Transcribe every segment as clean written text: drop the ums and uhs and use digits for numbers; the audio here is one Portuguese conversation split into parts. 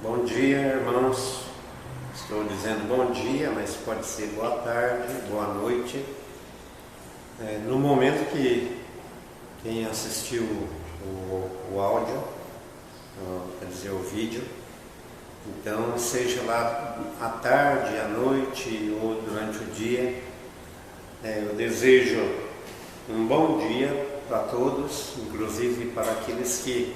Bom dia, irmãos. Estou dizendo bom dia, mas pode ser boa tarde, boa noite. No momento que quem assistiu o áudio, quer dizer, o vídeo, então seja lá à tarde, à noite ou durante o dia, eu desejo um bom dia para todos, inclusive para aqueles que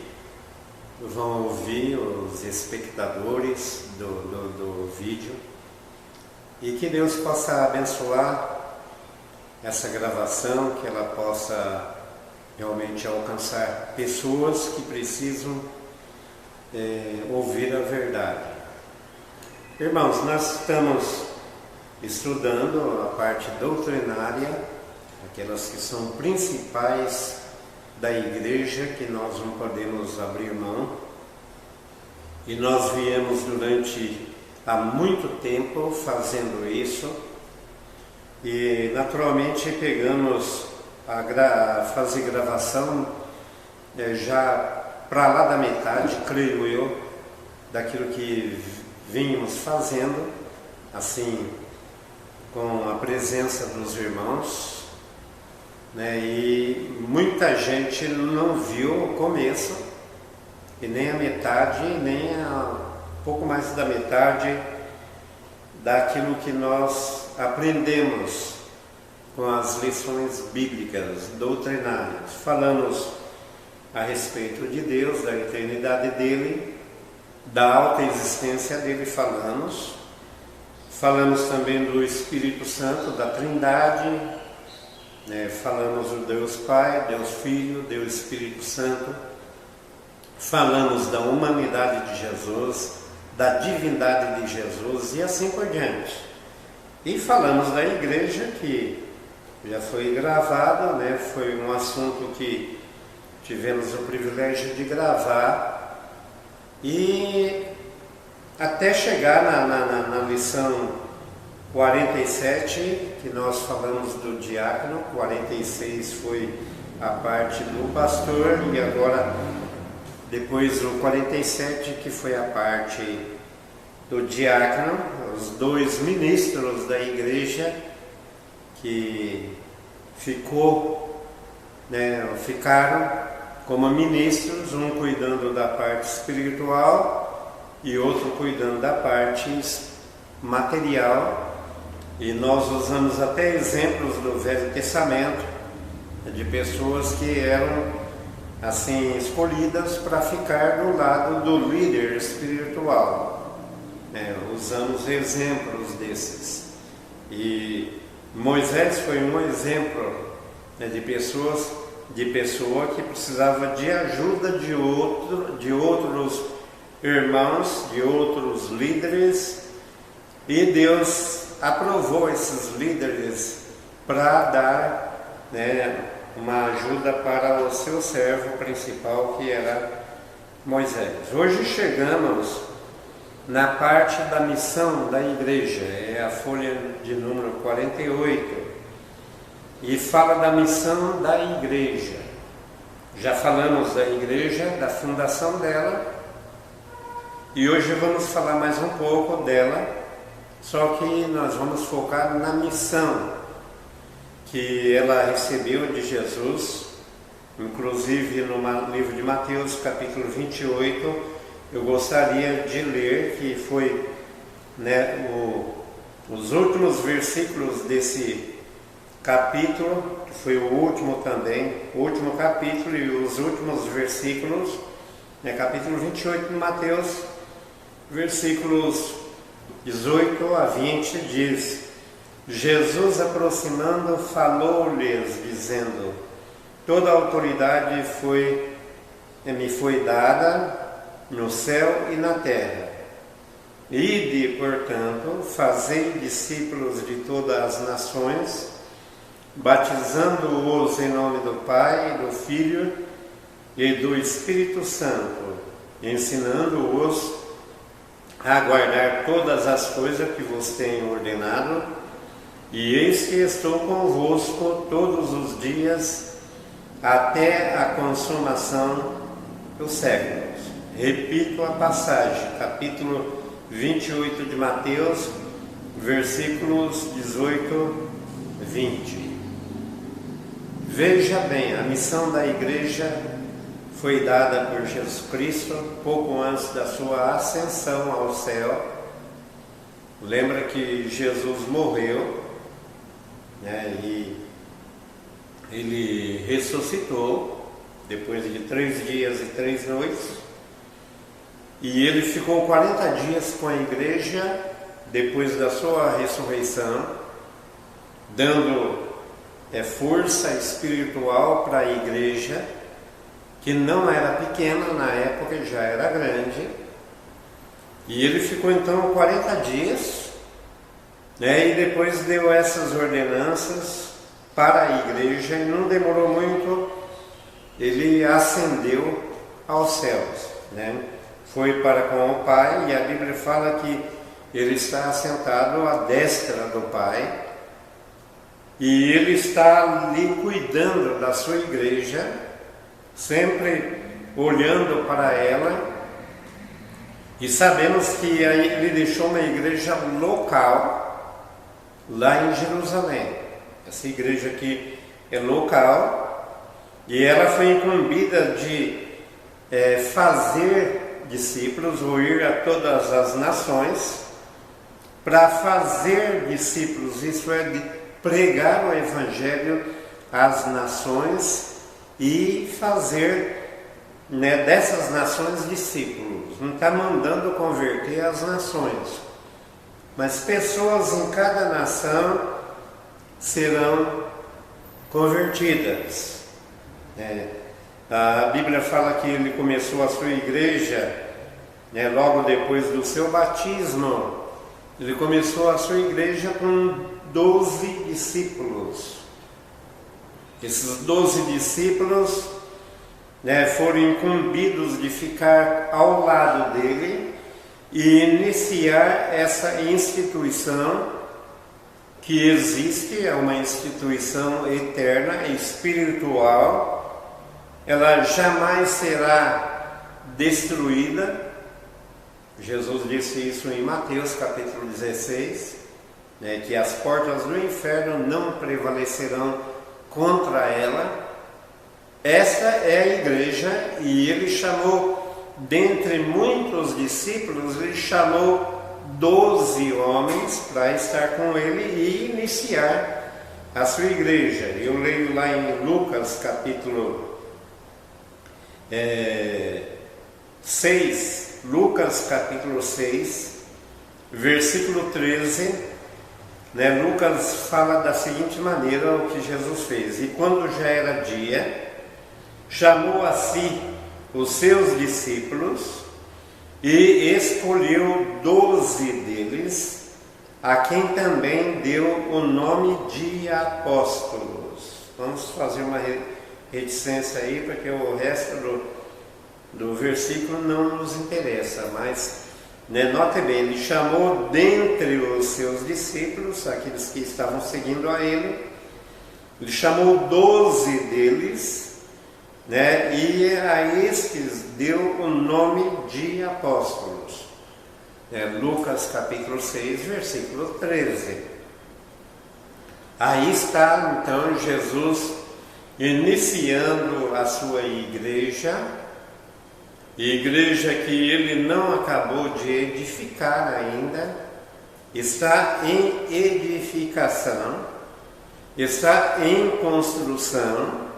vão ouvir, os espectadores do vídeo, e que Deus possa abençoar essa gravação, que ela possa realmente alcançar pessoas que precisam ouvir a verdade. Irmãos, nós estamos estudando a parte doutrinária, aquelas que são principais da igreja, que nós não podemos abrir mão, e nós viemos há muito tempo fazendo isso, e naturalmente pegamos a fazer gravação já para lá da metade, creio eu, daquilo que vínhamos fazendo, assim, com a presença dos irmãos, e muita gente não viu o começo, e nem a metade, nem pouco mais da metade daquilo que nós aprendemos com as lições bíblicas, doutrinárias. Falamos a respeito de Deus, da eternidade dele, da alta existência dele, falamos também do Espírito Santo, da Trindade, falamos do Deus Pai, Deus Filho, Deus Espírito Santo, falamos da humanidade de Jesus, da divindade de Jesus e assim por diante. E falamos da igreja, que já foi gravada, foi um assunto que tivemos o privilégio de gravar, e até chegar na lição 47, que nós falamos do diácono, 46 foi a parte do pastor, e agora depois o 47, que foi a parte do diácono, os dois ministros da igreja que ficaram como ministros, um cuidando da parte espiritual e outro cuidando da parte material. E nós usamos até exemplos do Velho Testamento, de pessoas que eram assim escolhidas para ficar do lado do líder espiritual. Usamos exemplos desses. E Moisés foi um exemplo de pessoa que precisava de ajuda de outros irmãos, de outros líderes, e Deus aprovou esses líderes para dar uma ajuda para o seu servo principal, que era Moisés. Hoje chegamos na parte da missão da igreja, é a folha de número 48, e fala da missão da igreja. Já falamos da igreja, da fundação dela, e hoje vamos falar mais um pouco dela, só que nós vamos focar na missão que ela recebeu de Jesus. Inclusive no livro de Mateus, capítulo 28, eu gostaria de ler, que foi os últimos versículos desse capítulo, que foi o último também, o último capítulo e os últimos versículos, capítulo 28 de Mateus, versículos 18 a 20, diz: Jesus, aproximando, falou-lhes, dizendo: toda a autoridade me foi dada no céu e na terra. Ide, portanto, fazei discípulos de todas as nações, batizando-os em nome do Pai, do Filho e do Espírito Santo, ensinando-os a guardar todas as coisas que vos tenho ordenado, e eis que estou convosco todos os dias, até a consumação dos séculos. Repito a passagem, capítulo 28 de Mateus, versículos 18, 20. Veja bem, a missão da igreja foi dada por Jesus Cristo pouco antes da sua ascensão ao céu. Lembra que Jesus morreu, né, e ele ressuscitou depois de 3 dias e 3 noites, e ele ficou 40 dias com a igreja depois da sua ressurreição, dando força espiritual para a igreja, que não era pequena na época, já era grande. E ele ficou então 40 dias, né, e depois deu essas ordenanças para a igreja, e não demorou muito, ele ascendeu aos céus, né? Foi para com o Pai, e a Bíblia fala que ele está assentado à destra do Pai, e ele está ali cuidando da sua igreja, sempre olhando para ela. E sabemos que ele deixou uma igreja local lá em Jerusalém. Essa igreja aqui é local, e ela foi incumbida de fazer discípulos, ou ir a todas as nações para fazer discípulos, isso é, de pregar o Evangelho às nações e fazer, né, dessas nações discípulos. Não está mandando converter as nações, mas pessoas em cada nação serão convertidas. A Bíblia fala que ele começou a sua igreja, né, logo depois do seu batismo. Ele começou a sua igreja com 12 discípulos. Esses 12 discípulos, né, foram incumbidos de ficar ao lado dele e iniciar essa instituição que existe, é uma instituição eterna, espiritual. Ela jamais será destruída. Jesus disse isso em Mateus capítulo 16, né, que as portas do inferno não prevalecerão contra ela. Esta é a igreja, e ele chamou, dentre muitos discípulos, ele chamou 12 homens para estar com ele e iniciar a sua igreja. Eu leio lá em Lucas capítulo 6, Lucas capítulo 6, versículo 13, né, Lucas fala da seguinte maneira o que Jesus fez: e quando já era dia, chamou a si os seus discípulos e escolheu 12 deles, a quem também deu o nome de apóstolos. Vamos fazer uma reticência aí, porque o resto do versículo não nos interessa, mas, né, note bem, ele chamou dentre os seus discípulos, aqueles que estavam seguindo a ele chamou 12 deles, né, e a estes deu o nome de apóstolos. Lucas capítulo 6, versículo 13. Aí está então Jesus iniciando a sua igreja que ele não acabou de edificar ainda, está em edificação, está em construção,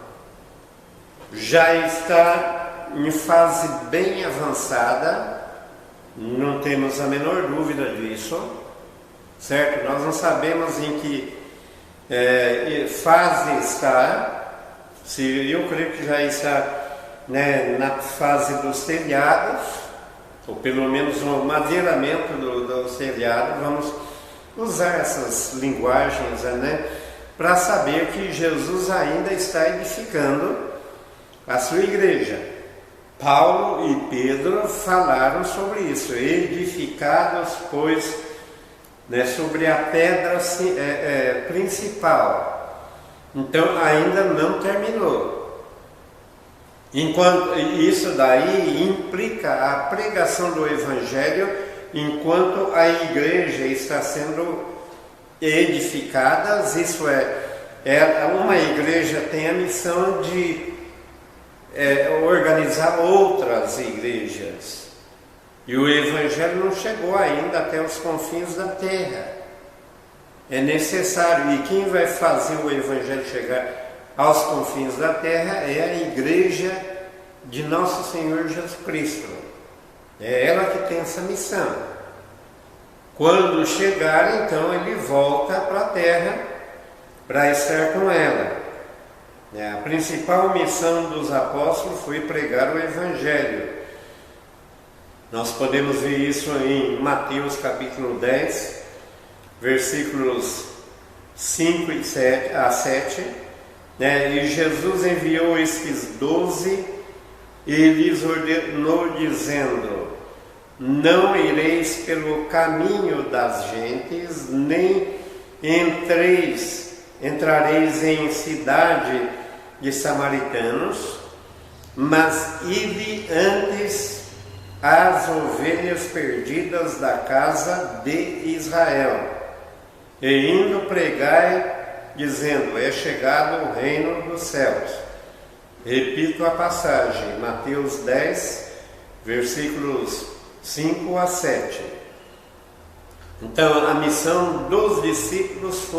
já está em fase bem avançada, não temos a menor dúvida disso, certo? Nós não sabemos em que fase está. Se eu creio que já está, né, na fase dos telhados, ou pelo menos no madeiramento dos telhados. Vamos usar essas linguagens, né, para saber que Jesus ainda está edificando a sua igreja. Paulo e Pedro falaram sobre isso: edificados, pois, né, sobre a pedra principal. Então ainda não terminou. Enquanto isso daí implica a pregação do Evangelho enquanto a igreja está sendo edificada, isso uma igreja tem a missão de organizar outras igrejas. E o Evangelho não chegou ainda até os confins da terra. É necessário, e quem vai fazer o Evangelho chegar aos confins da terra é a igreja de Nosso Senhor Jesus Cristo. É ela que tem essa missão. Quando chegar, então, ele volta para a terra para estar com ela. A principal missão dos apóstolos foi pregar o Evangelho. Nós podemos ver isso em Mateus capítulo 10, versículos 5 a 7. E Jesus enviou estes 12 e lhes ordenou, dizendo: não ireis pelo caminho das gentes, nem entrareis em cidade de samaritanos, mas ide antes às ovelhas perdidas da casa de Israel, e indo pregai, dizendo: é chegado o reino dos céus. Repito a passagem, Mateus 10, versículos 5 a 7. Então, a missão dos discípulos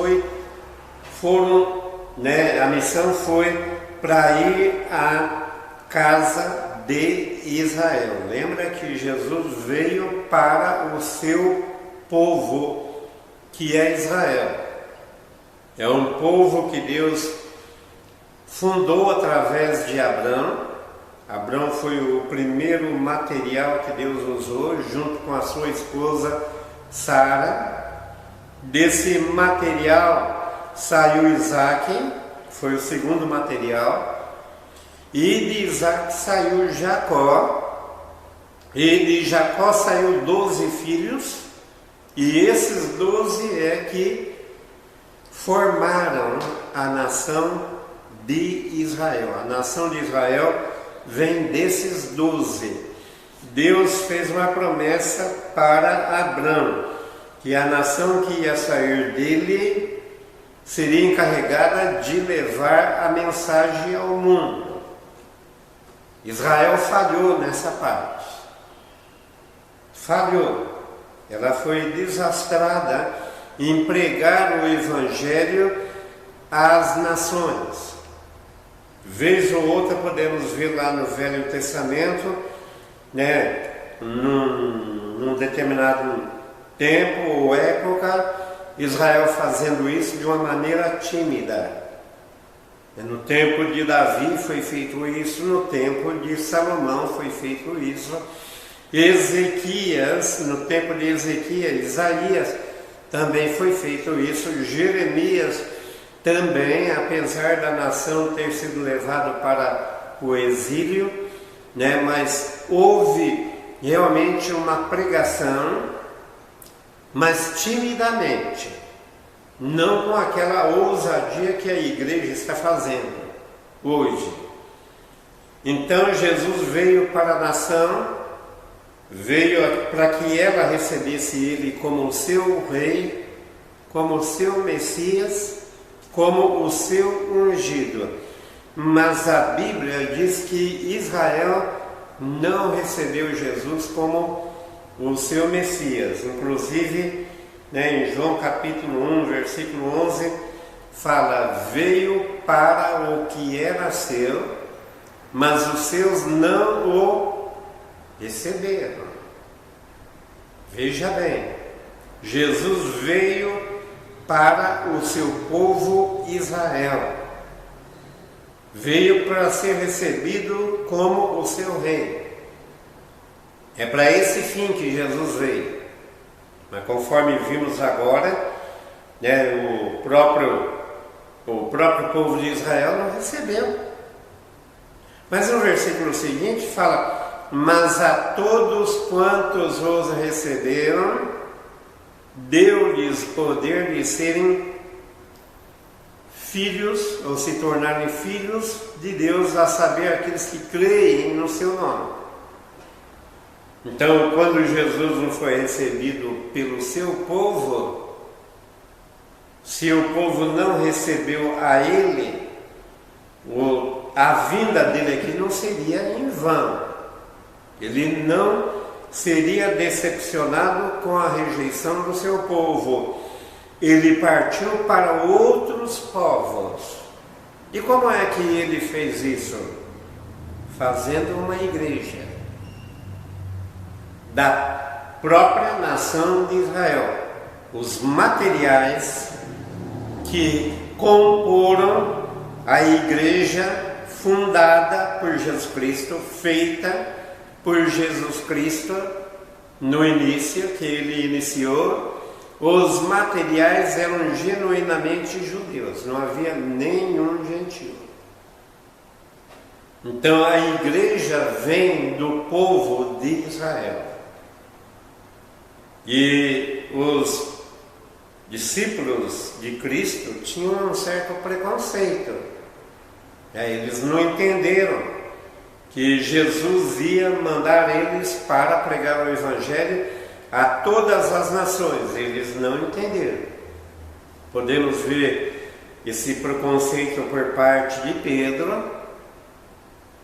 a missão foi para ir à casa de Israel. Lembra que Jesus veio para o seu povo, que é Israel. É um povo que Deus fundou através de Abrão. Abrão foi o primeiro material que Deus usou, junto com a sua esposa Sara. Desse material saiu Isaac, foi o segundo material. E de Isaac saiu Jacó. E de Jacó saiu 12 filhos. E esses 12 é que formaram a nação de Israel. A nação de Israel vem desses 12. Deus fez uma promessa para Abrão, que a nação que ia sair dele seria encarregada de levar a mensagem ao mundo. Israel falhou nessa parte. Falhou. Ela foi desastrada em pregar o Evangelho às nações. Vez ou outra podemos ver lá no Velho Testamento, num determinado tempo ou época, Israel fazendo isso de uma maneira tímida. No tempo de Davi foi feito isso, no tempo de Salomão foi feito isso, Ezequias, no tempo de Ezequias, Isaías também foi feito isso, Jeremias também, apesar da nação ter sido levada para o exílio, mas houve realmente uma pregação, mas timidamente, não com aquela ousadia que a igreja está fazendo hoje. Então Jesus veio para a nação, veio para que ela recebesse ele como o seu rei, como o seu Messias, como o seu ungido. Mas a Bíblia diz que Israel não recebeu Jesus como o seu Messias. Inclusive, em João capítulo 1, versículo 11, fala: veio para o que era seu, mas os seus não o receberam. Veja bem, Jesus veio para o seu povo Israel. Veio para ser recebido como o seu rei. É para esse fim que Jesus veio. Mas conforme vimos agora, o próprio povo de Israel não recebeu. Mas no versículo seguinte fala: mas a todos quantos os receberam, deu-lhes poder de serem filhos, ou se tornarem filhos de Deus, a saber, aqueles que creem no seu nome. Então, quando Jesus não foi recebido pelo seu povo, se o povo não recebeu a ele, a vinda dele aqui não seria em vão. Ele não seria decepcionado com a rejeição do seu povo. Ele partiu para outros povos. E como é que ele fez isso? Fazendo uma igreja da própria nação de Israel. Os materiais que comporam a igreja fundada por Jesus Cristo, feita por Jesus Cristo no início, que ele iniciou, os materiais eram genuinamente judeus, não havia nenhum gentio. Então a igreja vem do povo de Israel. E os discípulos de Cristo tinham um certo preconceito. Eles não entenderam que Jesus ia mandar eles para pregar o Evangelho a todas as nações. Eles não entenderam. Podemos ver esse preconceito por parte de Pedro.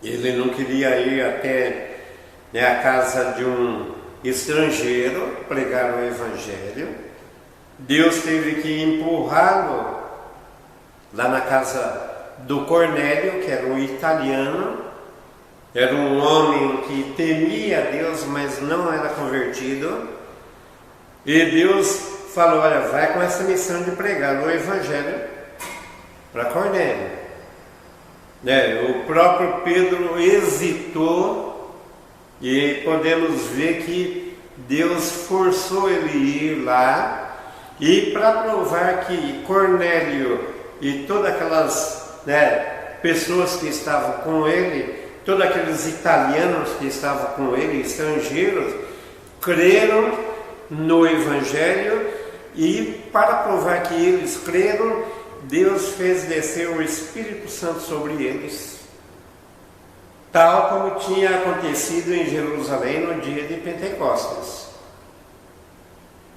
Ele não queria ir até a casa de um estrangeiro pregar o Evangelho. Deus teve que empurrá-lo lá na casa do Cornélio, que era um italiano. Era um homem que temia Deus, mas não era convertido. E Deus falou: olha, vai com essa missão de pregar o Evangelho para Cornélio. O próprio Pedro hesitou, e podemos ver que Deus forçou ele ir lá. E para provar que Cornélio e todas aquelas pessoas que estavam com ele, todos aqueles italianos que estavam com ele, estrangeiros, creram no Evangelho, e para provar que eles creram, Deus fez descer o Espírito Santo sobre eles, tal como tinha acontecido em Jerusalém no dia de Pentecostes.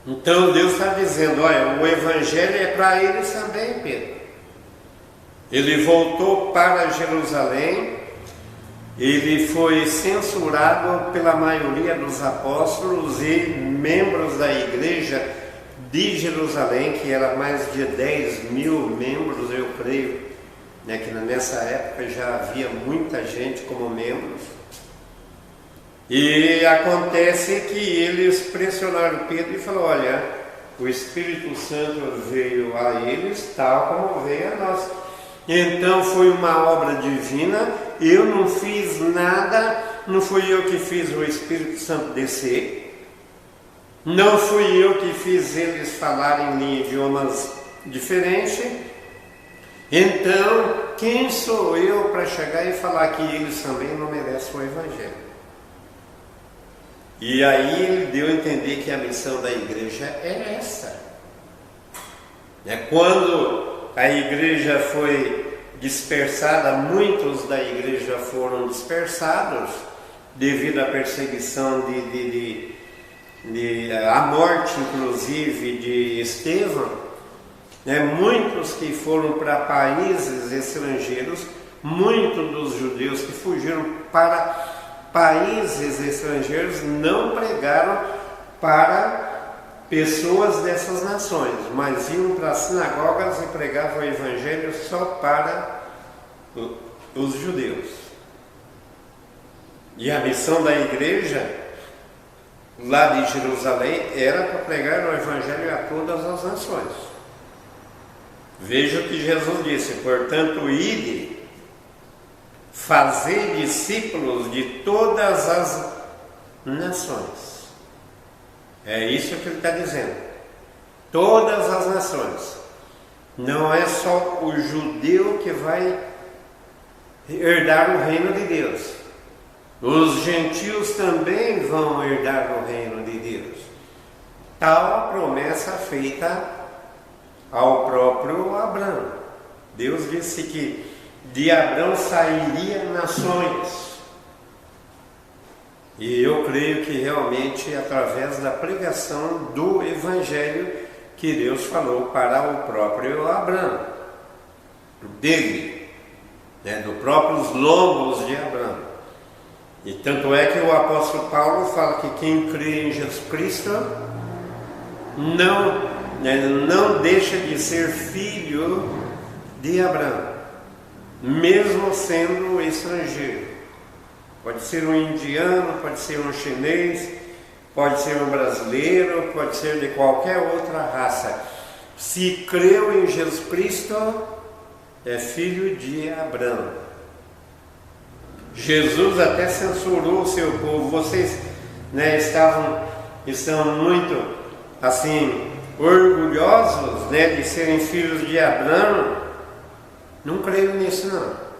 Então Deus está dizendo: olha, o Evangelho é para eles também, Pedro. Ele voltou para Jerusalém. Ele foi censurado pela maioria dos apóstolos e membros da igreja de Jerusalém, que era mais de 10 mil membros, eu creio, que nessa época já havia muita gente como membros. E acontece que eles pressionaram Pedro e falaram: olha, o Espírito Santo veio a eles tal como veio a nós. Então foi uma obra divina, eu não fiz nada, não fui eu que fiz o Espírito Santo descer, não fui eu que fiz eles falarem em idiomas diferentes. Então, quem sou eu para chegar e falar que eles também não merecem o Evangelho? E aí ele deu a entender que a missão da igreja é essa. Quando a igreja foi dispersada, muitos da igreja foram dispersados devido à perseguição à morte, inclusive, de Estevão. Muitos que foram para países estrangeiros, muitos dos judeus que fugiram para países estrangeiros não pregaram para pessoas dessas nações, mas iam para as sinagogas e pregavam o Evangelho só para os judeus. E a missão da igreja lá de Jerusalém era para pregar o Evangelho a todas as nações. Veja o que Jesus disse: portanto, ide, fazer discípulos de todas as nações. É isso que ele está dizendo. Todas as nações. Não é só o judeu que vai herdar o reino de Deus. Os gentios também vão herdar o reino de Deus. Tal a promessa feita ao próprio Abraão. Deus disse que de Abraão sairia nações. E eu creio que realmente através da pregação do Evangelho que Deus falou para o próprio Abraão, dele, do próprios lombos de Abraão. E tanto é que o apóstolo Paulo fala que quem crê em Jesus Cristo não deixa de ser filho de Abraão, mesmo sendo estrangeiro. Pode ser um indiano, pode ser um chinês, pode ser um brasileiro, pode ser de qualquer outra raça. Se creu em Jesus Cristo, é filho de Abraão. Jesus até censurou o seu povo. Vocês estão muito assim orgulhosos de serem filhos de Abraão. Não creio nisso não.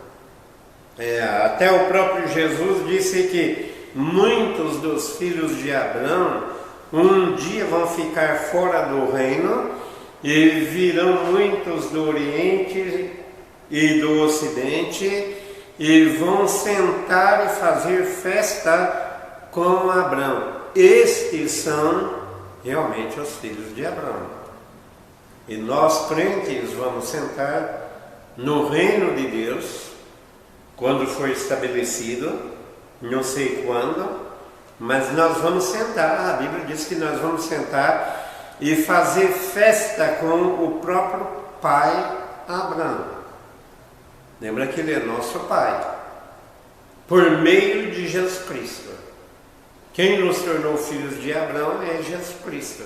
Até o próprio Jesus disse que muitos dos filhos de Abraão um dia vão ficar fora do reino e virão muitos do Oriente e do Ocidente e vão sentar e fazer festa com Abraão. Estes são realmente os filhos de Abraão. E nós crentes vamos sentar no reino de Deus quando for estabelecido, não sei quando, mas nós vamos sentar. A Bíblia diz que nós vamos sentar e fazer festa com o próprio pai Abraão. Lembra que ele é nosso pai, por meio de Jesus Cristo. Quem nos tornou filhos de Abraão é Jesus Cristo.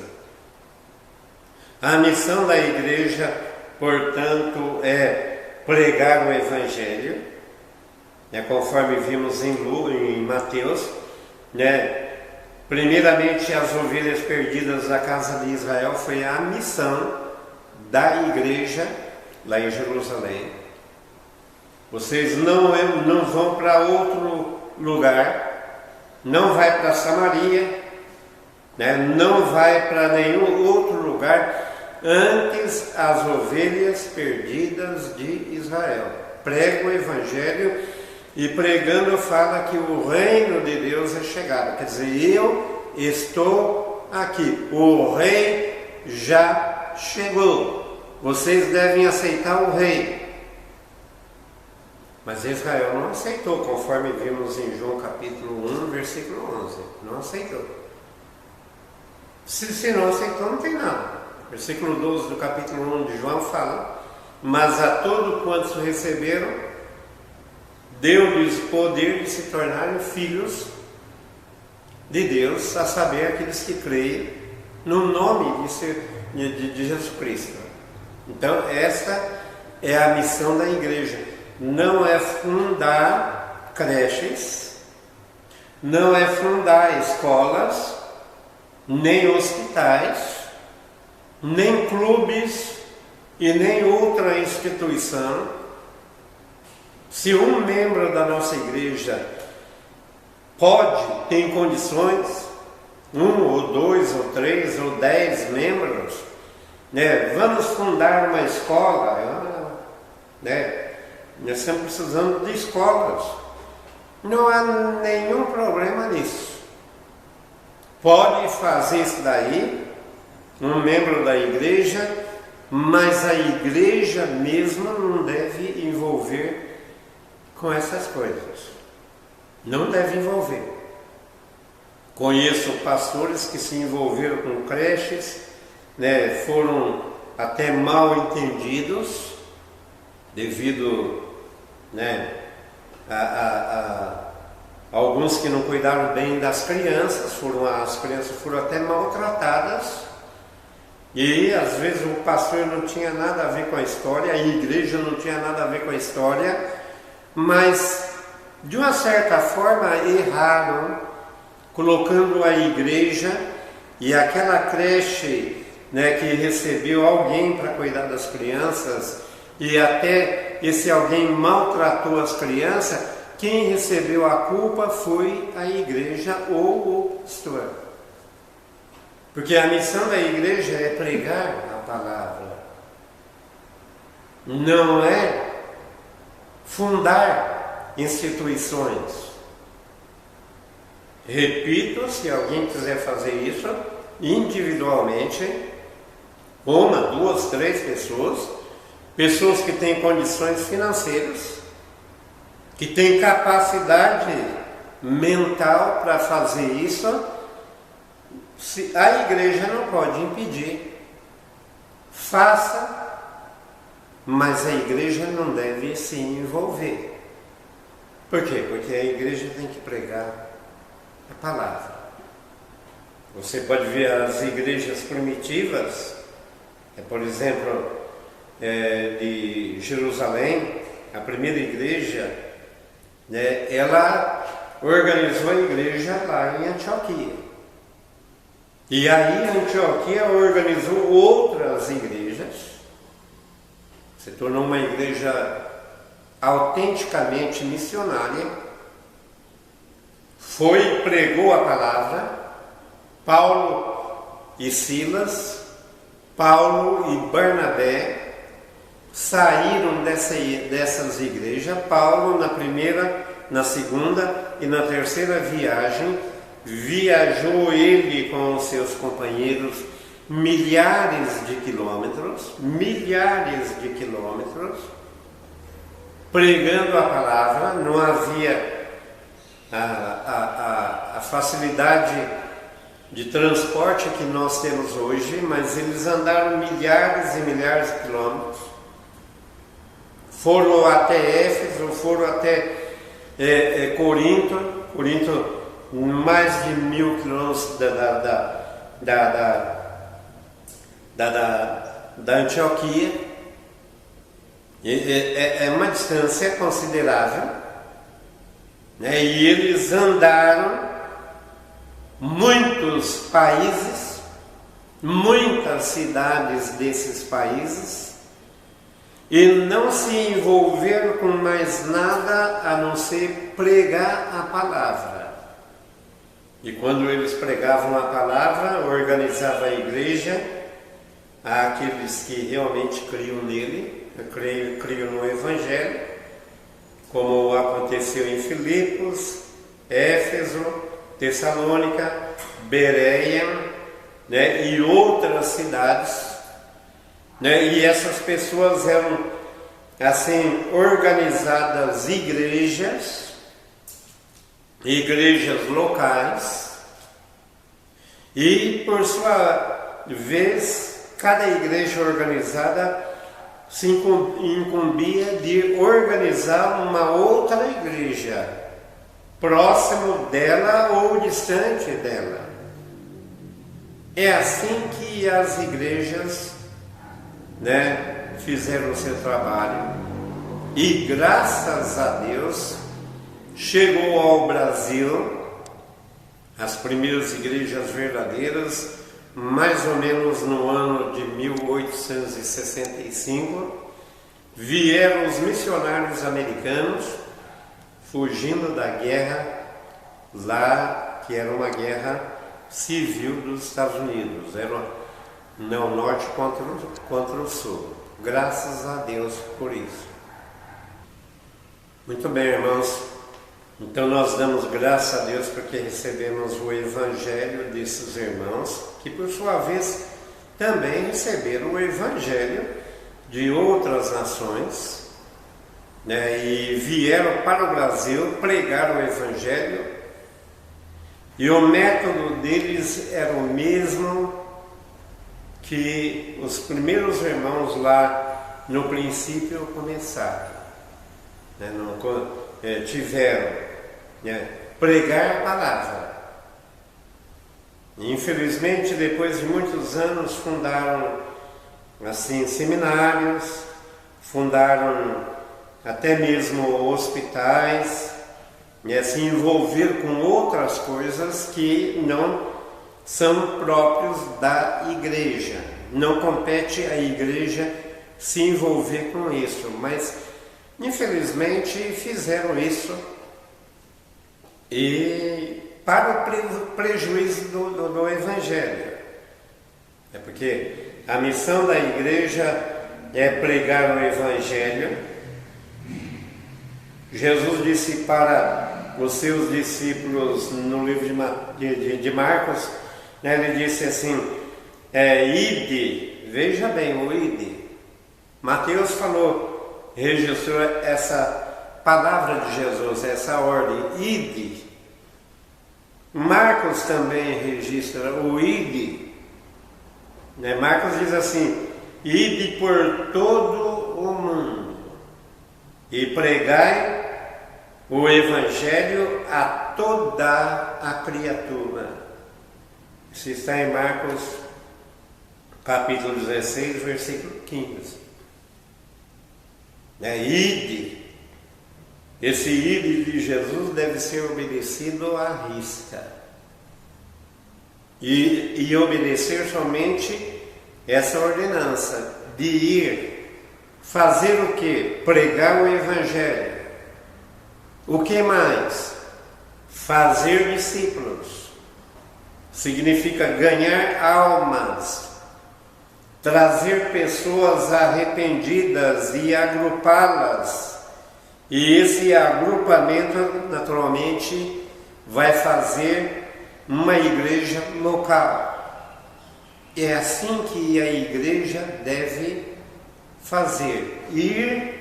A missão da igreja, portanto, é pregar o Evangelho, conforme vimos em Mateus, primeiramente as ovelhas perdidas da casa de Israel foi a missão da igreja lá em Jerusalém. Vocês não vão para outro lugar, não vai para Samaria, não vai para nenhum outro lugar, antes as ovelhas perdidas de Israel. Prega o Evangelho. E pregando fala que o reino de Deus é chegado. Quer dizer, eu estou aqui. O rei já chegou. Vocês devem aceitar o rei. Mas Israel não aceitou, conforme vimos em João capítulo 1, versículo 11. Não aceitou. Se não aceitou, não tem nada. Versículo 12 do capítulo 1 de João fala: mas a todos quantos receberam, deu-lhes poder de se tornarem filhos de Deus, a saber, aqueles que creem no nome de Jesus Cristo. Então, esta é a missão da igreja. Não é fundar creches, não é fundar escolas, nem hospitais, nem clubes e nem outra instituição. Se um membro da nossa igreja tem condições, 1 ou 2 ou 3 ou 10 membros, vamos fundar uma escola, nós estamos precisando de escolas. Não há nenhum problema nisso. Pode fazer isso daí, um membro da igreja, mas a igreja mesma não deve envolver com essas coisas. Não deve envolver. Conheço pastores que se envolveram com creches, foram até mal entendidos, devido a alguns que não cuidaram bem das crianças, as crianças foram até maltratadas, e às vezes o pastor não tinha nada a ver com a história, a igreja não tinha nada a ver com a história, mas de uma certa forma erraram, colocando a igreja e aquela creche que recebeu alguém para cuidar das crianças, e até esse alguém maltratou as crianças. Quem recebeu a culpa foi a igreja ou o pastor, porque a missão da igreja é pregar a palavra. não é fundar instituições. Repito, se alguém quiser fazer isso individualmente, uma, duas, três pessoas que têm condições financeiras, que têm capacidade mental para fazer isso, a igreja não pode impedir. Faça, mas a igreja não deve se envolver. Por quê? Porque a igreja tem que pregar a palavra. Você pode ver as igrejas primitivas, por exemplo, de Jerusalém, a primeira igreja, ela organizou a igreja lá em Antioquia. E aí Antioquia organizou outras igrejas, se tornou uma igreja autenticamente missionária, foi, pregou a palavra. Paulo e Silas, Paulo e Barnabé saíram dessas igrejas. Paulo na primeira, na segunda e na terceira viagem, viajou ele com os seus companheiros milhares de quilômetros, pregando a palavra. Não havia a facilidade de transporte que nós temos hoje, mas eles andaram milhares e milhares de quilômetros, foram até Éfeso, foram até Corinto, mais de 1000 quilômetros da Antioquia. É uma distância considerável, né? E eles andaram muitos países, muitas cidades desses países, e não se envolveram com mais nada a não ser pregar a palavra. E quando eles pregavam a palavra, organizava a igreja, aqueles que realmente criam nele, criam no Evangelho, como aconteceu em Filipos, Éfeso, Tessalônica, Bereia, né, e outras cidades, né, e essas pessoas eram assim organizadas igrejas locais, e por sua vez cada igreja organizada se incumbia de organizar uma outra igreja próximo dela ou distante dela. É assim que as igrejas, né, fizeram o seu trabalho, e graças a Deus chegou ao Brasil as primeiras igrejas verdadeiras, mais ou menos no ano de 1865, vieram os missionários americanos, fugindo da guerra lá, que era uma guerra civil dos Estados Unidos, era o norte contra o sul. Graças a Deus por isso. Muito bem, irmãos. Então nós damos graças a Deus porque recebemos o Evangelho desses irmãos, que por sua vez também receberam o Evangelho de outras nações, né, e vieram para o Brasil pregar o Evangelho, e o método deles era o mesmo que os primeiros irmãos lá no princípio começaram, né, tiveram, né, pregar a palavra. Infelizmente, depois de muitos anos, fundaram assim seminários, fundaram até mesmo hospitais, e se envolver com outras coisas que não são próprios da igreja. Não compete à igreja se envolver com isso, mas infelizmente fizeram isso, e para o prejuízo do Evangelho. É porque a missão da igreja é pregar o Evangelho. Jesus disse para os seus discípulos no livro de Marcos, né, ele disse assim, ide, veja bem, o ide. Mateus falou, registrou essa palavra de Jesus, essa ordem, ide. Marcos também registra o ide. Né? Marcos diz assim, ide por todo o mundo e pregai o Evangelho a toda a criatura. Isso está em Marcos capítulo 16, versículo 15. Ide. Esse ide de Jesus deve ser obedecido à risca. E obedecer somente essa ordenança de ir. Fazer o quê? Pregar o Evangelho. O que mais? Fazer discípulos. Significa ganhar almas. Trazer pessoas arrependidas e agrupá-las. E esse agrupamento, naturalmente, vai fazer uma igreja local. É assim que a igreja deve fazer. Ir,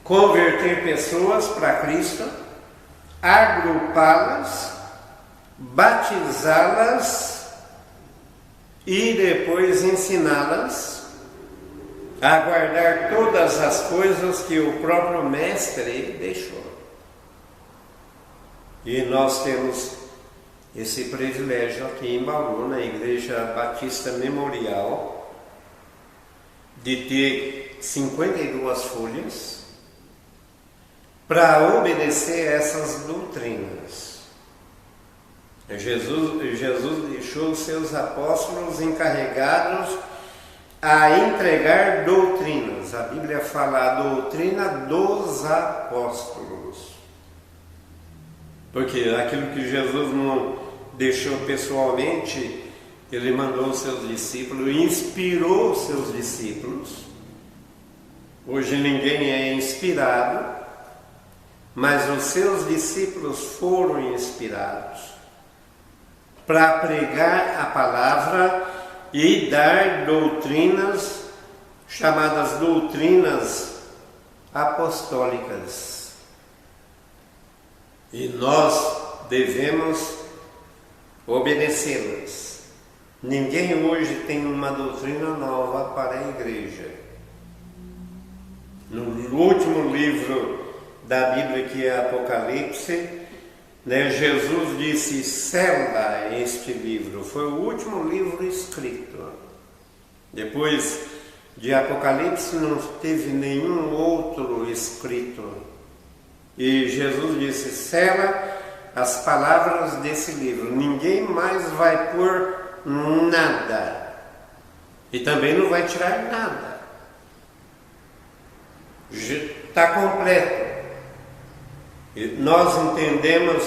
converter pessoas para Cristo, agrupá-las, batizá-las e depois ensiná-las a guardar todas as coisas que o próprio Mestre deixou. E nós temos esse privilégio aqui em Bauru, na Igreja Batista Memorial, de ter 52 folhas para obedecer essas doutrinas. Jesus deixou os seus apóstolos encarregados a entregar doutrinas. A Bíblia fala a doutrina dos apóstolos. Porque aquilo que Jesus não deixou pessoalmente, ele mandou os seus discípulos, inspirou os seus discípulos. Hoje ninguém é inspirado, mas os seus discípulos foram inspirados para pregar a palavra e dar doutrinas, chamadas doutrinas apostólicas. E nós devemos obedecê-las. Ninguém hoje tem uma doutrina nova para a igreja. No último livro da Bíblia, que é Apocalipse, Jesus disse, sela este livro. Foi o último livro escrito. Depois de Apocalipse não teve nenhum outro escrito. E Jesus disse, sela as palavras desse livro. Ninguém mais vai pôr nada. E também não vai tirar nada. Está completo. E nós entendemos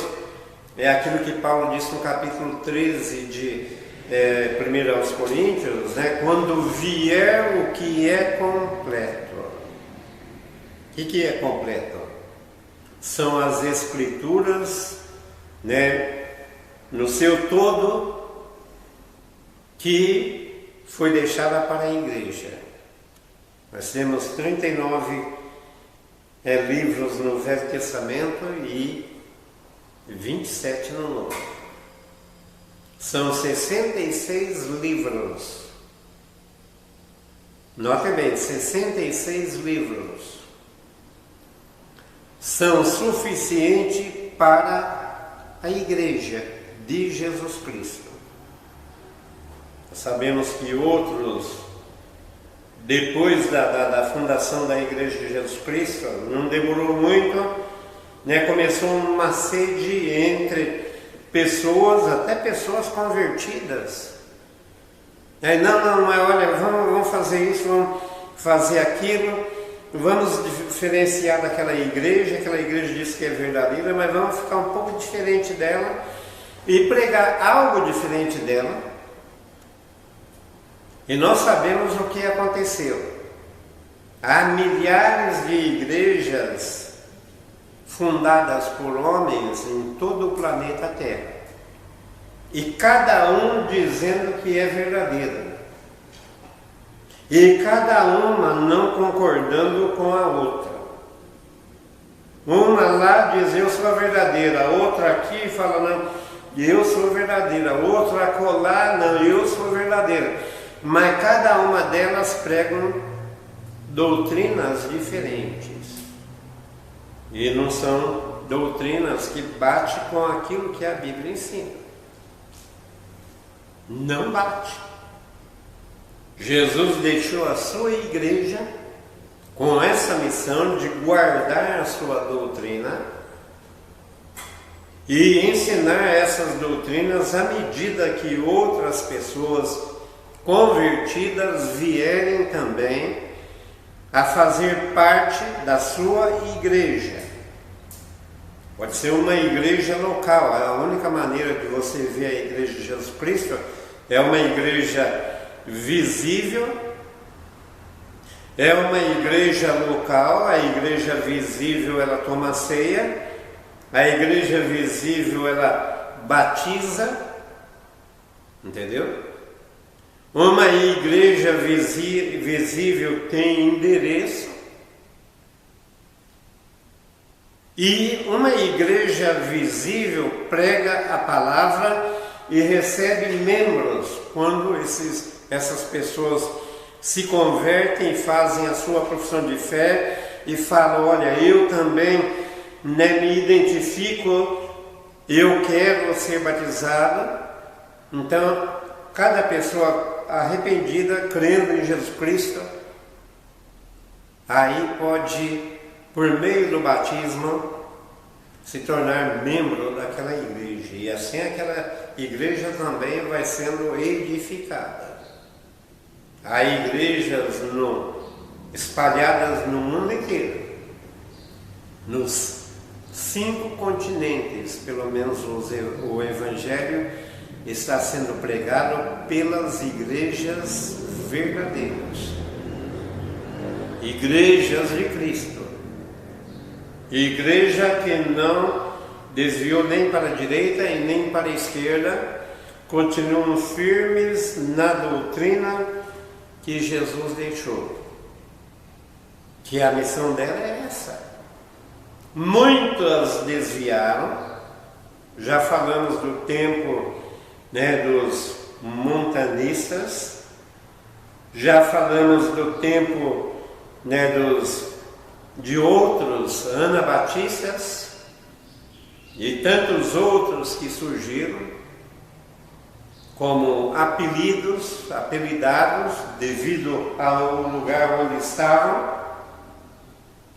aquilo que Paulo disse no capítulo 13 de 1 aos Coríntios, né? Quando vier o que é completo. O que é completo? São as Escrituras, né, no seu todo, que foi deixada para a igreja. Nós temos 39 livros no Velho Testamento e 27 no Novo. São 66 livros. Note bem, 66 livros. São suficientes para a igreja de Jesus Cristo. Sabemos que outros, depois da fundação da Igreja de Jesus Cristo, não demorou muito, né, começou uma sede entre pessoas, até pessoas convertidas. Aí, não, olha, vamos fazer isso, vamos fazer aquilo, vamos diferenciar daquela igreja, aquela igreja diz que é verdadeira, mas vamos ficar um pouco diferente dela e pregar algo diferente dela. E nós sabemos o que aconteceu. há milhares de igrejas fundadas por homens em todo o planeta Terra. E cada um dizendo que é verdadeira. E cada uma não concordando com a outra. Uma lá diz, eu sou a verdadeira. A outra aqui fala, não, eu sou verdadeira. A outra acolá, não, eu sou verdadeira. Mas cada uma delas pregam doutrinas diferentes. E não são doutrinas que batem com aquilo que a Bíblia ensina. Não bate. Jesus deixou a sua igreja com essa missão de guardar a sua doutrina e ensinar essas doutrinas à medida que outras pessoas convertidas vierem também a fazer parte da sua igreja. Pode ser uma igreja local. A única maneira de você ver a igreja de Jesus Cristo é uma igreja visível, é uma igreja local. A igreja visível ela toma ceia, a igreja visível ela batiza, entendeu? Uma igreja visível tem endereço, e uma igreja visível prega a palavra e recebe membros quando essas pessoas se convertem e fazem a sua profissão de fé e falam, olha, eu também me identifico, eu quero ser batizado. Então, cada pessoa arrependida, crendo em Jesus Cristo, aí pode, por meio do batismo, se tornar membro daquela igreja. E assim aquela igreja também vai sendo edificada. Há igrejas espalhadas no mundo inteiro. Nos 5 continentes, pelo menos o Evangelho está sendo pregado pelas igrejas verdadeiras. Igrejas de Cristo. Igreja que não desviou nem para a direita e nem para a esquerda, continuam firmes na doutrina que Jesus deixou. Que a missão dela é essa. Muitas desviaram, já falamos do tempo dos montanistas, já falamos do tempo de outros anabatistas e tantos outros que surgiram como apelidados devido ao lugar onde estavam,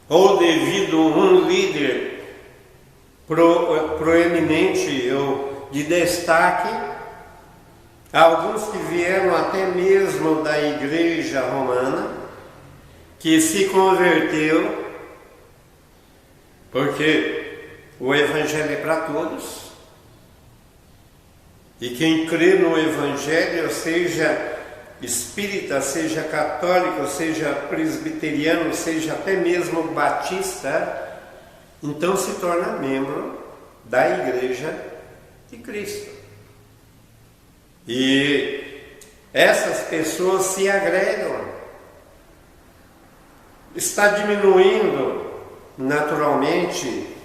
ou devido a um líder proeminente ou de destaque. Alguns que vieram até mesmo da igreja romana, que se converteu, porque o Evangelho é para todos, e quem crê no Evangelho, seja espírita, seja católico, seja presbiteriano, seja até mesmo batista, então se torna membro da Igreja de Cristo. E essas pessoas se agregam. Está diminuindo naturalmente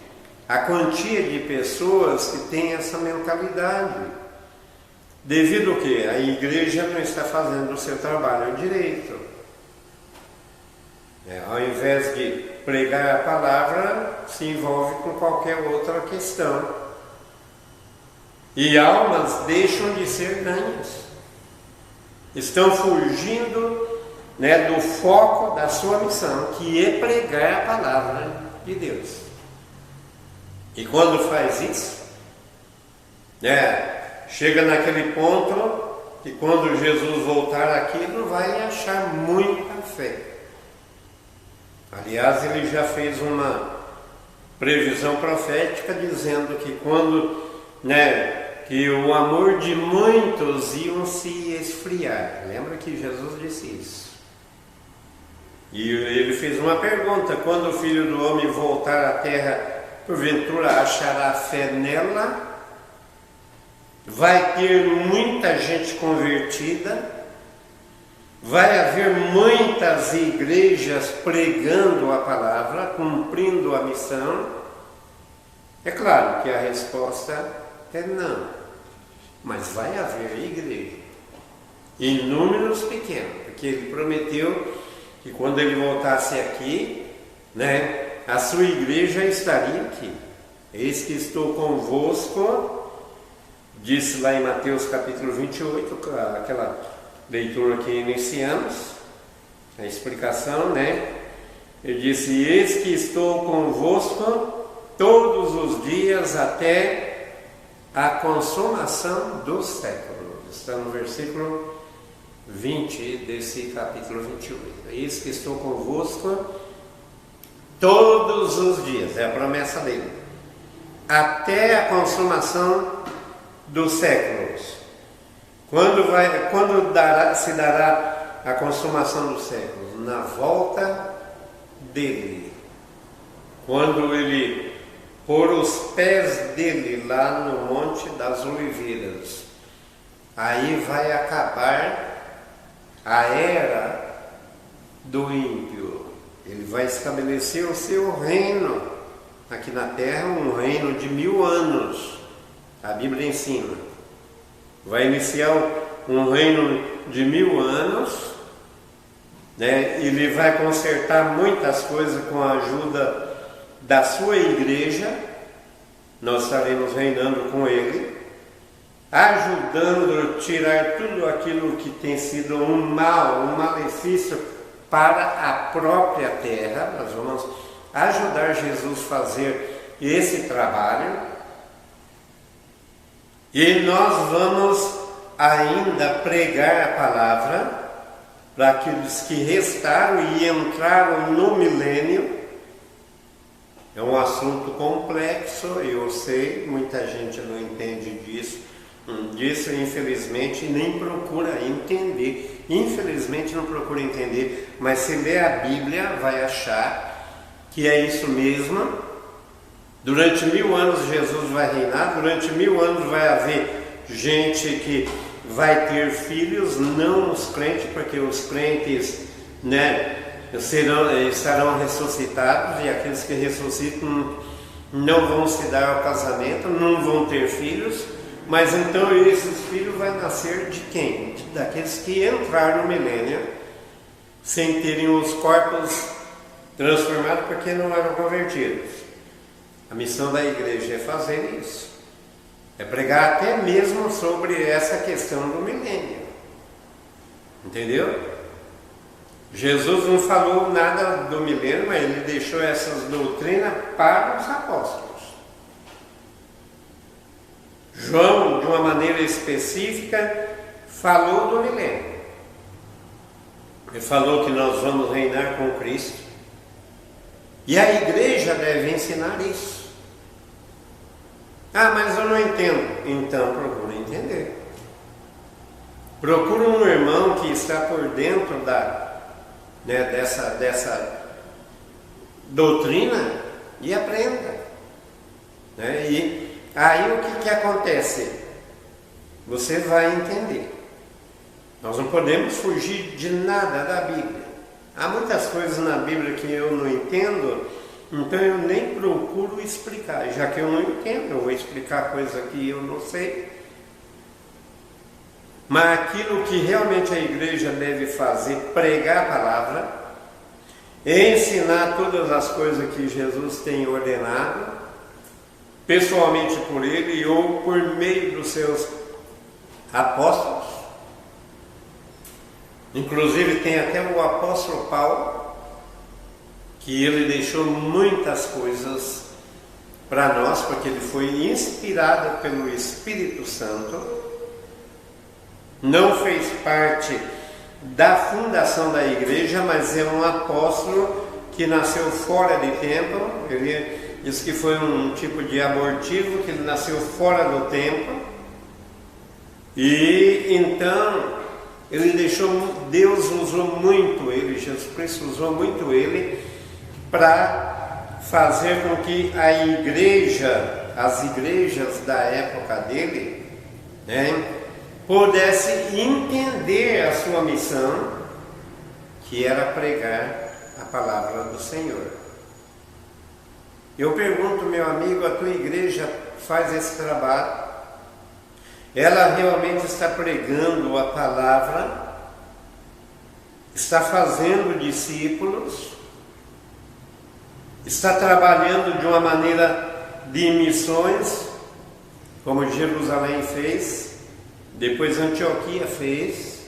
a quantia de pessoas que têm essa mentalidade. Devido ao que? A igreja não está fazendo o seu trabalho direito. Ao invés de pregar a palavra, se envolve com qualquer outra questão. E almas deixam de ser ganhas. Estão fugindo do foco da sua missão, que é pregar a palavra de Deus. E quando faz isso, chega naquele ponto que quando Jesus voltar aqui não vai achar muita fé. Aliás, ele já fez uma previsão profética dizendo que quando que o amor de muitos iam se esfriar. Lembra que Jesus disse isso? E ele fez uma pergunta: quando o Filho do Homem voltar à terra, porventura achará fé nela? Vai ter muita gente convertida, vai haver muitas igrejas pregando a palavra, cumprindo a missão? É claro que a resposta é não, mas vai haver igreja, em números pequenos, porque ele prometeu que quando ele voltasse aqui, a sua igreja estaria aqui. Eis que estou convosco, disse lá em Mateus capítulo 28, aquela leitura que iniciamos, a explicação, Ele disse: eis que estou convosco todos os dias até a consumação dos séculos. Está no versículo 20 desse capítulo 28. Eis que estou convosco todos os dias, é a promessa dele, até a consumação dos séculos. Quando se dará a consumação dos séculos? Na volta dele, quando ele pôr os pés dele lá no Monte das Oliveiras. Aí vai acabar a era do ímpio. Ele vai estabelecer o seu reino aqui na terra, um reino de 1000 anos. A Bíblia ensina. Vai iniciar um reino de 1000 anos, Ele vai consertar muitas coisas com a ajuda da sua igreja. Nós estaremos reinando com ele, ajudando a tirar tudo aquilo que tem sido um mal, um malefício para a própria terra. Nós vamos ajudar Jesus a fazer esse trabalho. E nós vamos ainda pregar a palavra para aqueles que restaram e entraram no milênio. É um assunto complexo, eu sei, muita gente não entende disso, infelizmente, nem procura entender. Infelizmente não procura entender, mas se ler a Bíblia vai achar que é isso mesmo. Durante 1000 anos Jesus vai reinar, durante 1000 anos vai haver gente que vai ter filhos, não os crentes, porque os crentes estarão ressuscitados, e aqueles que ressuscitam não vão se dar ao casamento, não vão ter filhos. Mas então esses filhos vão nascer de quem? Daqueles que entraram no milênio sem terem os corpos transformados, porque não eram convertidos. A missão da igreja é fazer isso, é pregar até mesmo sobre essa questão do milênio. Entendeu? Jesus não falou nada do milênio, mas ele deixou essas doutrinas para os apóstolos. João, de uma maneira específica, falou do milênio. Ele falou que nós vamos reinar com Cristo. E a igreja deve ensinar isso. Ah, mas eu não entendo. Então procure entender. Procure um irmão que está por dentro dessa doutrina e aprenda. E aí o que acontece? Você vai entender. Nós não podemos fugir de nada da Bíblia. Há muitas coisas na Bíblia que eu não entendo, então eu nem procuro explicar. Já que eu não entendo, eu vou explicar coisa que eu não sei. Mas aquilo que realmente a igreja deve fazer, pregar a palavra, ensinar todas as coisas que Jesus tem ordenado, pessoalmente por ele ou por meio dos seus apóstolos. Inclusive tem até o apóstolo Paulo, que ele deixou muitas coisas para nós, porque ele foi inspirado pelo Espírito Santo, não fez parte da fundação da igreja, mas é um apóstolo que nasceu fora de tempo. Ele diz que foi um tipo de abortivo, que ele nasceu fora do tempo, e então Deus usou muito ele, Jesus Cristo usou muito ele para fazer com que as igrejas da época dele, pudesse entender a sua missão, que era pregar a palavra do Senhor. Eu pergunto, meu amigo, a tua igreja faz esse trabalho? Ela realmente está pregando a palavra? Está fazendo discípulos? Está trabalhando de uma maneira de missões, como Jerusalém fez, depois Antioquia fez,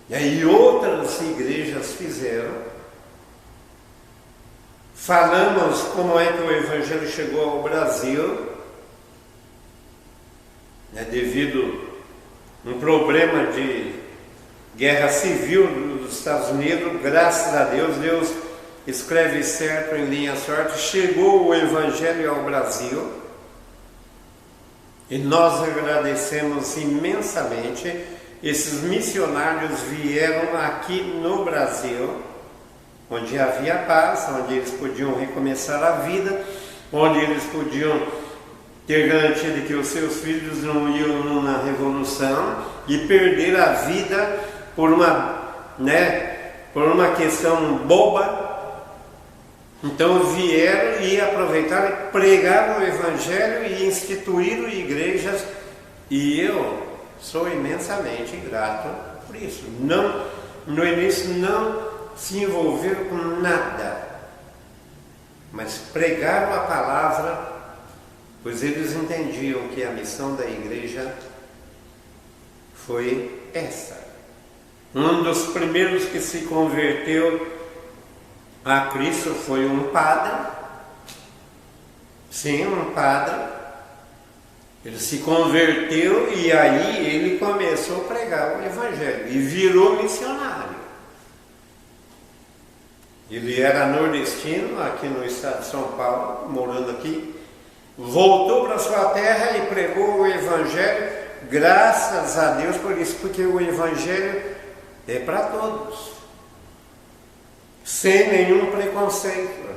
e aí outras igrejas fizeram. Falamos como é que o Evangelho chegou ao Brasil, devido a um problema de guerra civil dos Estados Unidos. Graças a Deus, Deus escreve certo em linha certa, chegou o Evangelho ao Brasil, e nós agradecemos imensamente. Esses missionários vieram aqui no Brasil, onde havia paz, onde eles podiam recomeçar a vida, onde eles podiam ter garantia de que os seus filhos não iam na revolução e perder a vida por uma questão boba. Então vieram e aproveitaram e pregaram o Evangelho e instituíram igrejas, e eu sou imensamente grato por isso. No início não se envolveram com nada, mas pregaram a palavra, pois eles entendiam que a missão da igreja foi essa. Um dos primeiros que se converteu a Cristo foi um padre. Sim, um padre. Ele se converteu e aí ele começou a pregar o Evangelho e virou missionário. Ele era nordestino, aqui no estado de São Paulo, morando aqui. Voltou para sua terra e pregou o Evangelho, graças a Deus por isso, porque o Evangelho é para todos, sem nenhum preconceito,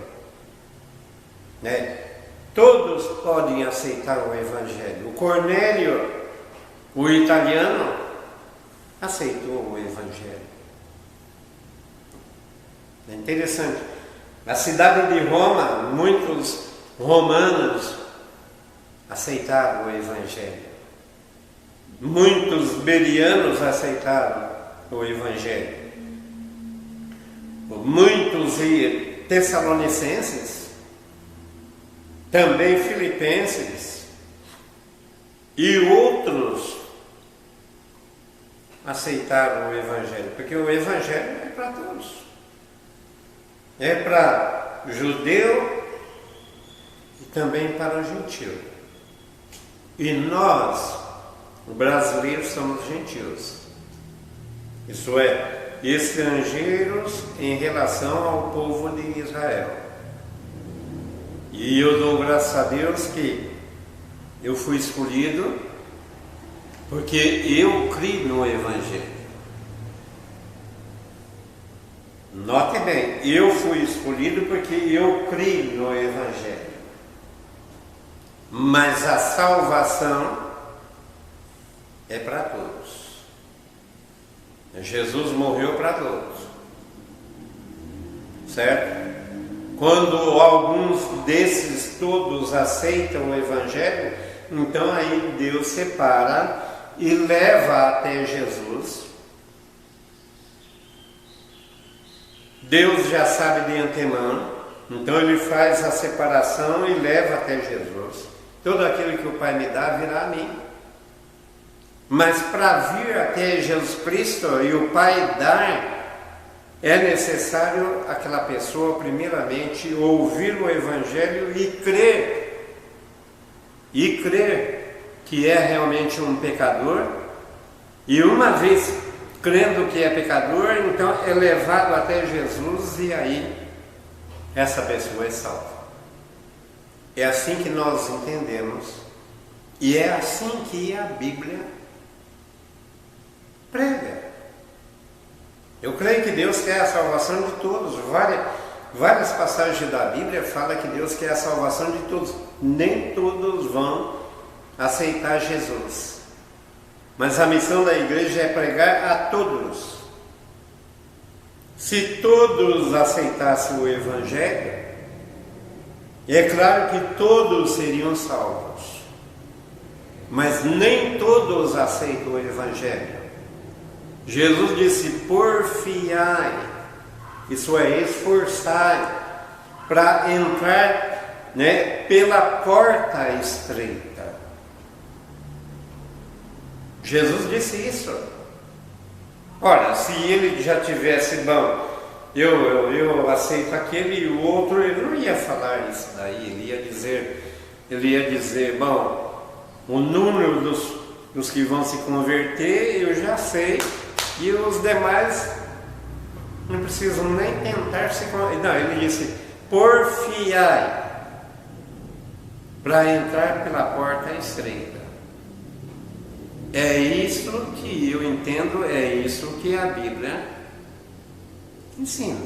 Todos podem aceitar o Evangelho. O Cornélio, o italiano, aceitou o Evangelho. É interessante. Na cidade de Roma, muitos romanos aceitaram o Evangelho. Muitos berianos aceitaram o Evangelho. Muitos tessalonicenses, também filipenses e outros aceitaram o Evangelho, porque o Evangelho é para todos. É para judeu e também para o gentio. E nós, brasileiros, somos gentios. Isso é, estrangeiros em relação ao povo de Israel. E eu dou graças a Deus que eu fui escolhido, porque eu criei no Evangelho. Note bem, eu fui escolhido porque eu criei no Evangelho. Mas a salvação é para todos. Jesus morreu para todos. Certo? Quando alguns desses todos aceitam o Evangelho, então aí Deus separa e leva até Jesus. Deus já sabe de antemão, então Ele faz a separação e leva até Jesus. Todo aquele que o Pai me dá virá a mim. Mas para vir até Jesus Cristo e o Pai dar, é necessário aquela pessoa, primeiramente, ouvir o Evangelho e crer. E crer que é realmente um pecador. E uma vez crendo que é pecador, então é levado até Jesus e aí essa pessoa é salva. É assim que nós entendemos. E é assim que a Bíblia Eu creio que Deus quer a salvação de todos. Várias passagens da Bíblia falam que Deus quer a salvação de todos. Nem todos vão aceitar Jesus. Mas a missão da igreja é pregar a todos. Se todos aceitassem o Evangelho, é claro que todos seriam salvos. Mas nem todos aceitam o Evangelho. Jesus disse: porfiai, isso é, esforçai, para entrar, pela porta estreita. Jesus disse isso. Ora, se ele já tivesse, bom, eu aceito aquele e o outro, ele não ia falar isso daí, ele ia dizer, bom, o número dos que vão se converter eu já sei, e os demais não precisam nem tentar se converter. Não, ele disse, porfiai, para entrar pela porta estreita. É isso que eu entendo, é isso que a Bíblia ensina.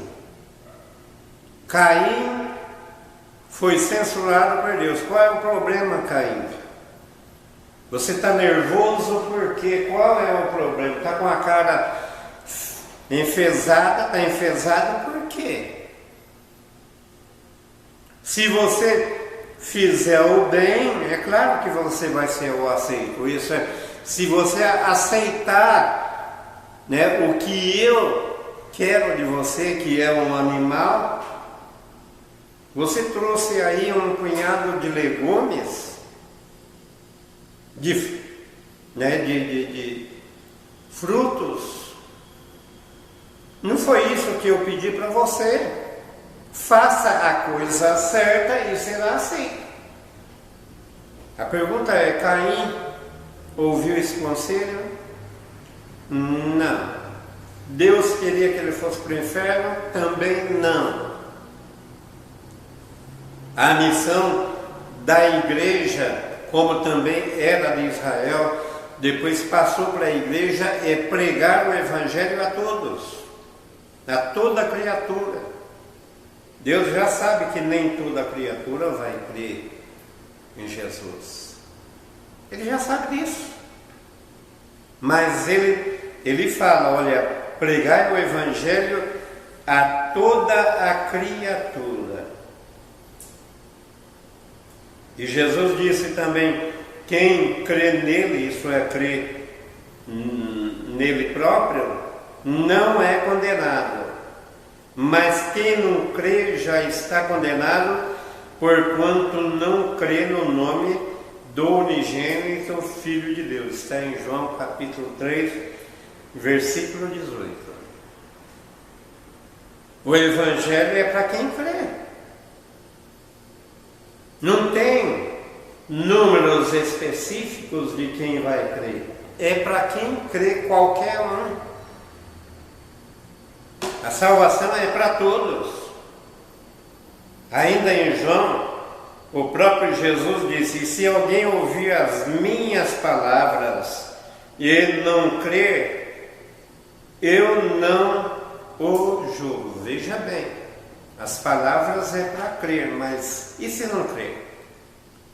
Caim foi censurado por Deus. Qual é o problema, Caim? Você está nervoso porque qual é o problema? Está com a cara enfesada, está enfesado por quê? Se você fizer o bem, é claro que você vai ser o aceito. Isso é, se você aceitar, o que eu quero de você, que é um animal, você trouxe aí um punhado de legumes, de frutos. Não foi isso que eu pedi para você. Faça a coisa certa e será aceito. A pergunta é: Caim ouviu esse conselho? Não. Deus queria que ele fosse para o inferno? Também não. A missão da igreja, como também era de Israel, depois passou para a igreja, é pregar o Evangelho a todos, a toda criatura. Deus já sabe que nem toda criatura vai crer em Jesus. Ele já sabe disso. Mas ele fala, olha, pregai o Evangelho a toda a criatura. E Jesus disse também, quem crê nele, isso é, crê nele próprio, não é condenado. Mas quem não crê já está condenado, porquanto não crê no nome do unigênito Filho de Deus. Está em João capítulo 3, versículo 18. O Evangelho é para quem crê. Não tem números específicos de quem vai crer. É para quem crê, qualquer um. A salvação é para todos. Ainda em João, o próprio Jesus disse: se alguém ouvir as minhas palavras e ele não crer, eu não o julgo. Veja bem, as palavras é para crer, mas e se não crer?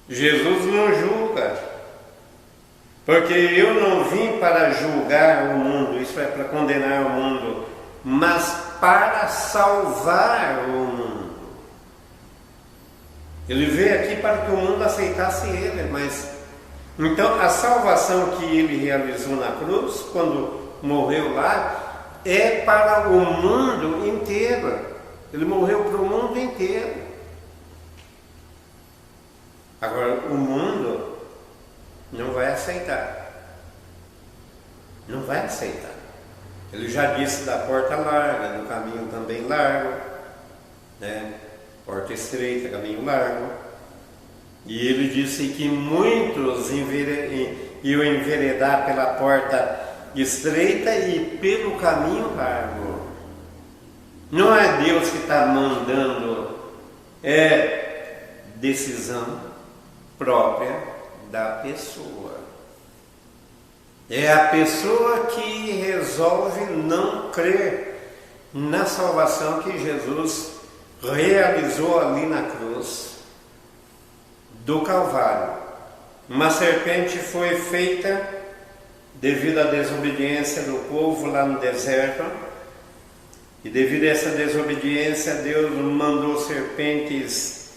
Jesus não julga, porque eu não vim para julgar o mundo, isso é, para condenar o mundo, mas para salvar o mundo. Ele veio aqui para que o mundo aceitasse ele, mas então a salvação que ele realizou na cruz, quando morreu lá, é para o mundo inteiro. Ele morreu para o mundo inteiro. Agora, o mundo não vai aceitar. Não vai aceitar. Ele já disse da porta larga, do caminho também largo, porta estreita, caminho largo. E ele disse que muitos iam enveredar pela porta estreita e pelo caminho largo. Não é Deus que está mandando, é decisão própria da pessoa. É a pessoa que resolve não crer na salvação que Jesus realizou ali na cruz do Calvário. Uma serpente foi feita devido à desobediência do povo lá no deserto, e devido a essa desobediência, Deus mandou serpentes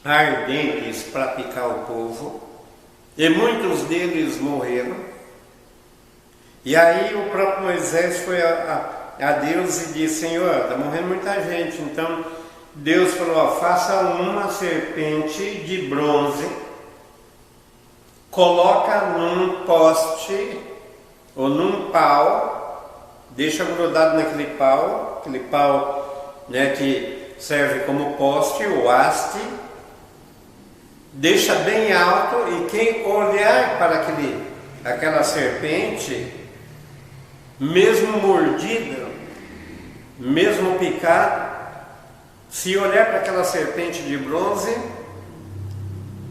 ardentes para picar o povo, e muitos deles morreram. E aí o próprio Moisés foi a Deus e disse: Senhor, está morrendo muita gente. Então Deus falou: faça uma serpente de bronze, coloca num poste ou num pau, deixa grudado naquele pau, né, que serve como poste, o haste, deixa bem alto, e quem olhar para aquela serpente, mesmo mordida, mesmo picada, se olhar para aquela serpente de bronze,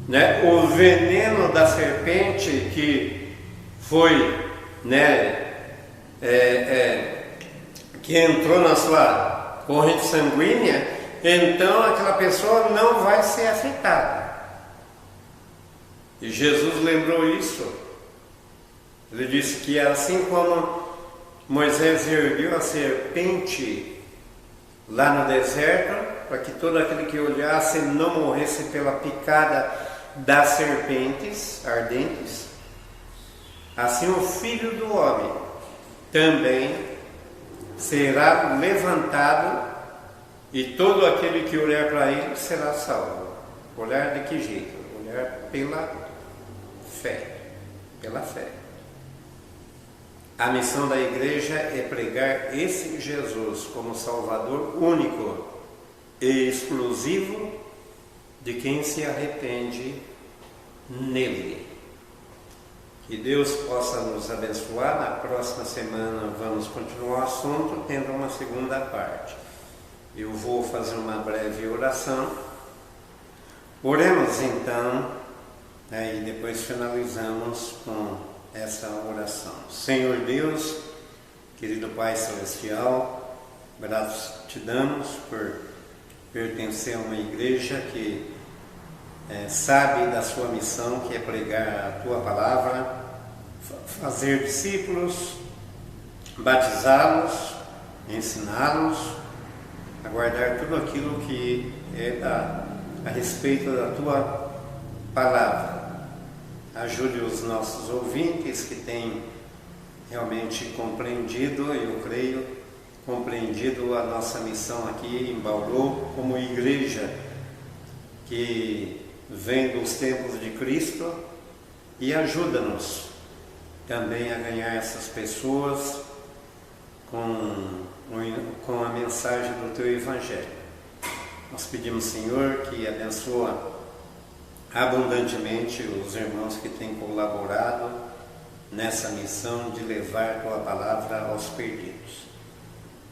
né, o veneno da serpente que foi, né, que entrou na sua corrente sanguínea, então aquela pessoa não vai ser afetada. E Jesus lembrou isso. Ele disse que assim como Moisés ergueu a serpente lá no deserto, para que todo aquele que olhasse não morresse pela picada das serpentes ardentes, assim o Filho do Homem também será levantado, e todo aquele que olhar para ele será salvo. Olhar de que jeito? Olhar pela fé. Pela fé. A missão da igreja é pregar esse Jesus como Salvador único e exclusivo de quem se arrepende nele. Que Deus possa nos abençoar. Na próxima semana vamos continuar o assunto, tendo uma segunda parte. Eu vou fazer uma breve oração. Oremos então, e depois finalizamos com essa oração. Senhor Deus, querido Pai Celestial, graças te damos por pertencer a uma igreja que sabe da sua missão, que é pregar a tua palavra, fazer discípulos, batizá-los, ensiná-los a guardar tudo aquilo que é a respeito da tua palavra. Ajude os nossos ouvintes que têm realmente compreendido, eu creio, compreendido a nossa missão aqui em Bauru como igreja que vem dos tempos de Cristo, e ajuda-nos também a ganhar essas pessoas com a mensagem do teu Evangelho. Nós pedimos, Senhor, que abençoa abundantemente os irmãos que têm colaborado nessa missão de levar a tua palavra aos perdidos.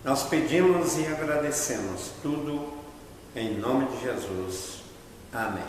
Nós pedimos e agradecemos tudo em nome de Jesus. Amém.